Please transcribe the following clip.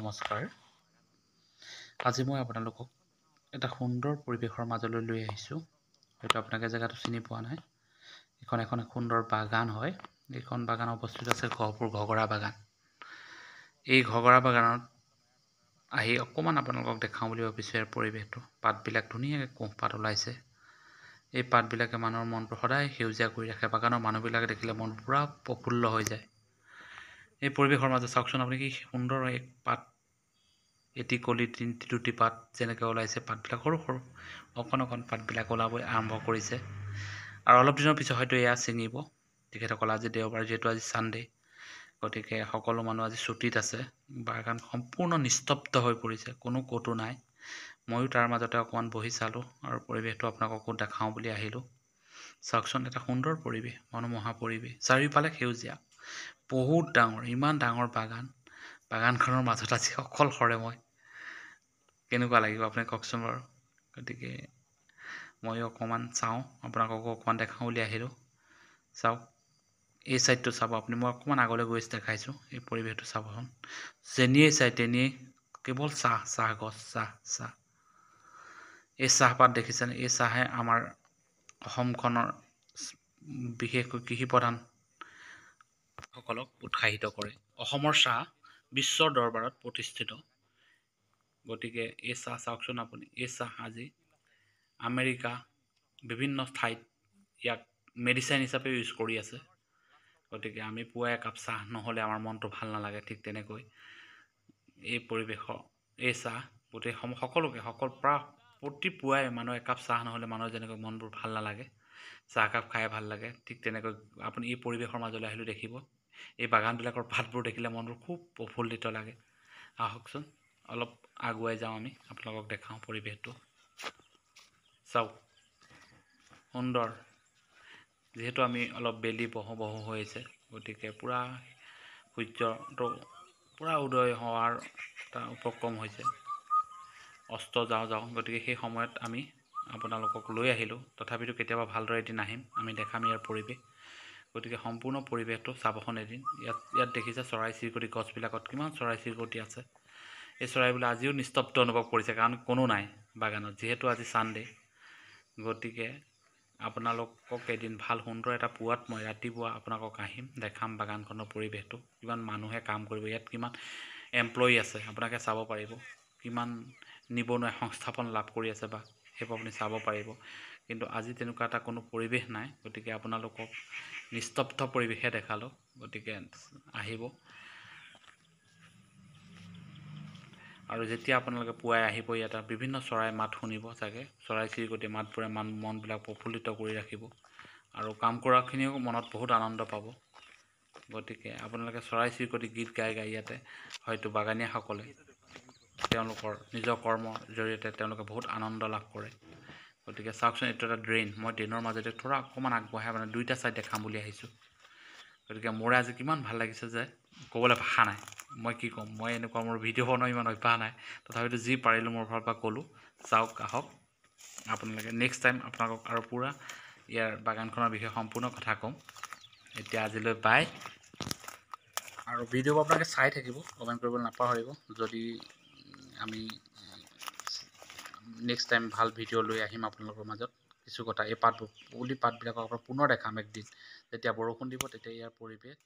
নমস্কাৰ। আজি মই আপোনালোকক এটা সুন্দৰ পৰিৱেশৰ মাজলৈ লৈ আহিছোঁ। হয়তো আপোনালোকে জেগাটো চিনি পোৱা নাই। এইখন এখন সুন্দৰ বাগান হয়। এইখন বাগান অৱস্থিত আছে গহপুৰ ঘগৰা বাগান। এই ঘগৰা বাগানত আহি অকণমান আপোনালোকক দেখাওঁ বুলি ভাবিছোঁ। ইয়াৰ পৰিৱেশটো, পাতবিলাক ধুনীয়াকৈ কোঁহপাত ওলাইছে। এই পাতবিলাকে মানুহৰ মনটো সদায় সেউজীয়া কৰি ৰাখে। বাগানৰ মানুহবিলাকে দেখিলে মন পূৰা প্ৰফুল্ল হৈ যায়। এই পৰিৱেশৰ মাজত চাওকচোন আপুনি, কি সুন্দৰ এক পাত, এটি কলি দুটি পাত যেনেকৈ ওলাইছে। পাতবিলাক সৰু সৰু অকণ পাতবিলাক ওলাবলৈ আৰম্ভ কৰিছে আৰু অলপ দিনৰ পিছত হয়তো এয়া ছিঙিব। তেখেতসকল আজি দেওবাৰ, যিহেতু আজি ছানডে, গতিকে সকলো মানুহ আজি ছুটিত আছে। বাগান সম্পূৰ্ণ নিস্তব্ধ হৈ পৰিছে, কোনো ক'তো নাই। ময়ো তাৰ মাজতে অকণমান বহি চালোঁ আৰু পৰিৱেশটো আপোনালোককো দেখাওঁ বুলি আহিলোঁ। চাওকচোন, এটা সুন্দৰ পৰিৱেশ, মনোমোহা পৰিৱেশ, চাৰিওফালে সেউজীয়া, বহুত ডাঙৰ, ইমান ডাঙৰ বাগানখনৰ মাজত আজি অকলশৰে মই। কেনেকুৱা লাগিব আপুনি কওকচোন বাৰু। গতিকে ময়ো অকণমান চাওঁ, আপোনালোককো অকণমান দেখাওঁ বুলি আহিলোঁ। চাওক, এই ছাইডটো চাব আপুনি, মই অকণমান আগলৈ গৈ দেখাইছোঁ। এই পৰিৱেশটো চাবচোন, যেনিয়ে চাই তেনিয়ে কেৱল চাহ গছ, চাহ। এই চাহপাত দেখিছেনে? এই চাহে আমাৰ অসমখনৰ বিশেষকৈ কৃষি প্ৰধান সকলক উৎসাহিত কৰে। অসমৰ চাহ বিশ্বৰ দৰবাৰত প্ৰতিষ্ঠিত। গতিকে এই চাহ চাওকচোন আপুনি, এই চাহ আজি আমেৰিকা বিভিন্ন ঠাইত ইয়াক মেডিচাইন হিচাপে ইউজ কৰি আছে। গতিকে আমি পুৱা একাপ চাহ নহ'লে আমাৰ মনটো ভাল নালাগে। ঠিক তেনেকৈ এই পৰিৱেশৰ এই চাহ গোটেই সকলোকে প্ৰতি পুৱাই মানুহ একাপ চাহ নহ'লে মানুহৰ যেনেকৈ মনবোৰ ভাল নালাগে, চাহকাপ খাই ভাল লাগে। ঠিক তেনেকৈ আপুনি এই পৰিৱেশৰ মাজলৈ আহিলেও দেখিব, এই বাগানবিলাকৰ পাতবোৰ দেখিলে মনবোৰ খুব প্ৰফুল্লিত লাগে। আহকচোন অলপ আগুৱাই যাওঁ, আমি আপোনালোকক দেখাওঁ পৰিৱেশটো। চাওক, সুন্দৰ। যিহেতু আমি অলপ বেলি বহো হৈ আছে, গতিকে পূৰা সূৰ্যটো পূৰা উদয় হোৱাৰ এটা উপক্ৰম হৈছে, অস্ত যাওঁ। গতিকে সেই সময়ত আমি আপোনালোকক লৈ আহিলোঁ। তথাপিতো কেতিয়াবা ভালদৰে এদিন আহিম, আমি দেখাম ইয়াৰ পৰিৱেশ। গতিকে সম্পূৰ্ণ পৰিৱেশটো চাবচোন এদিন। ইয়াত দেখিছে চৰাই চিৰিকটি, গছবিলাকত কিমান চৰাই চিৰিকটি আছে। এই চৰাইবিলাক আজিও নিস্তব্ধ অনুভৱ কৰিছে, কাৰণ কোনো নাই বাগানত, যিহেতু আজি ছানডে। গতিকে আপোনালোকক এদিন ভাল সুন্দৰ এটা পুৱাত মই ৰাতিপুৱা আপোনালোকক আহিম, দেখাম বাগানখনৰ পৰিৱেশটো, কিমান মানুহে কাম কৰিব, ইয়াত কিমান এমপ্লয়ি আছে আপোনালোকে চাব পাৰিব, কিমান নিবনুৱাই সংস্থাপন লাভ কৰি আছে বা সেইবোৰ আপুনি চাব পাৰিব। কিন্তু আজি তেনেকুৱা এটা কোনো পৰিৱেশ নাই। গতিকে আপোনালোকক নিস্তব্ধ পৰিৱেশে দেখালোঁ। গতিকে আহিব, আৰু যেতিয়া আপোনালোকে পুৱাই আহিব, ইয়াতে বিভিন্ন চৰাই মাত শুনিব চাগে। চৰাই চিৰিকটি মাতবোৰে মনবিলাক প্ৰফুল্লিত কৰি ৰাখিব আৰু কাম কৰাখিনিও মনত বহুত আনন্দ পাব। গতিকে আপোনালোকে চৰাই চিৰিকটি গীত গাই ইয়াতে হয়তো বাগানীয়াসকলে তেওঁলোকৰ নিজৰ কৰ্মৰ জৰিয়তে তেওঁলোকে বহুত আনন্দ লাভ কৰে। গতিকে চাওকচোন, এইটো এটা ড্ৰেইন, মই ড্ৰেইনৰ মাজতে থোৰা অকণমান আগবঢ়াই মানে দুইটা ছাইড দেখাম বুলি আহিছোঁ। গতিকে মোৰ আজি কিমান ভাল লাগিছে যে ক'বলৈ ভাষা নাই। মই কি ক'ম, মই এনেকুৱা মোৰ ভিডিঅ' বনোৱা ইমান অভ্যাস নাই, তথাপিতো যি পাৰিলোঁ মোৰ ফালৰ পৰা ক'লোঁ। চাওক, আহক আপোনালোকে, নেক্সট টাইম আপোনালোকক আৰু পূৰা ইয়াৰ বাগানখনৰ বিষয়ে সম্পূৰ্ণ কথা ক'ম। এতিয়া আজিলৈ বাই, আৰু ভিডিঅ'বোৰ আপোনালোকে চাই থাকিব, কমেণ্ট কৰিবলৈ নাপাহৰিব। যদি আমি নেক্সট টাইম ভাল ভিডিঅ' লৈ আহিম আপোনালোকৰ মাজত। কিছু কথা, এই পাতবিলাকক পুনৰ দেখাম একদিন, যেতিয়া বৰষুণ দিব, তেতিয়া ইয়াৰ পৰিৱেশ